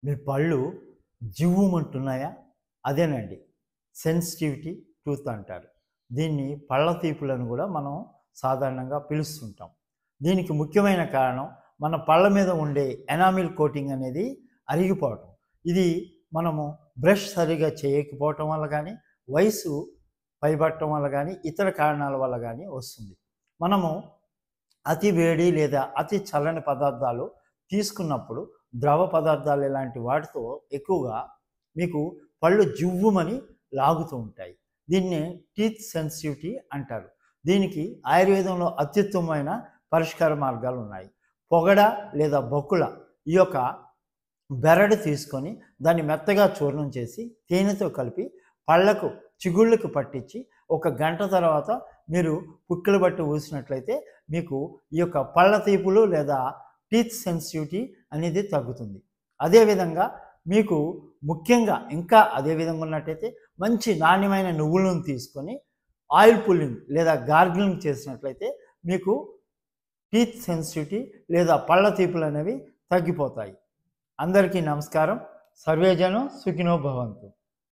మీ పళ్ళు జివ్వుమంటున్నాయా? అదేనండి sensitivity tooth అంటారు. దీన్ని పళ్ళ తీపులను కూడా మనం సాధారణంగా పిలుస్తుంటాం. దీనికి ముఖ్యమైన కారణం మన పళ్ళ మీద ఉండే ఎనామిల్ కోటింగ్ అనేది అరిగిపోవటం. ఇది మనము బ్రష్ సరిగా చేయకపోవటం వల్ల కానీ, వయసు పైబట్టడం వల్ల కానీ, ఇతర కారణాల వల్ల కానీ వస్తుంది. మనము అతి వేడి లేదా అతి చల్లని పదార్థాలు తీసుకున్నప్పుడు ద్రవ పదార్థాలు ఇలాంటి వాటితో ఎక్కువగా మీకు పళ్ళు జివ్వుమని లాగుతూ ఉంటాయి. దీన్ని టీత్ సెన్సిటివిటీ అంటారు. దీనికి ఆయుర్వేదంలో అత్యుత్తమమైన పరిష్కార మార్గాలు ఉన్నాయి. పొగడ లేదా బొక్కుల ఈ యొక్క బెరడు తీసుకొని దాన్ని మెత్తగా చూర్ణం చేసి తేనెతో కలిపి పళ్ళకు చిగుళ్ళకు పట్టించి 1 గంట తర్వాత మీరు పుక్కులు బట్టి ఊసినట్లయితే మీకు ఈ యొక్క పళ్ళ తీపులు లేదా టీత్ సెన్సిటివిటీ అనేది తగ్గుతుంది. అదేవిధంగా మీకు ముఖ్యంగా ఇంకా అదే విధంగా ఉన్నట్టయితే మంచి నాణ్యమైన నువ్వులను తీసుకొని ఆయిల్ పుల్లింగ్ లేదా గార్గిలింగ్ చేసినట్లయితే మీకు టీత్ సెన్సిటివిటీ లేదా పళ్ళ తీపులు అనేవి తగ్గిపోతాయి. అందరికీ నమస్కారం. సర్వేజనం సుఖినో భవంతు.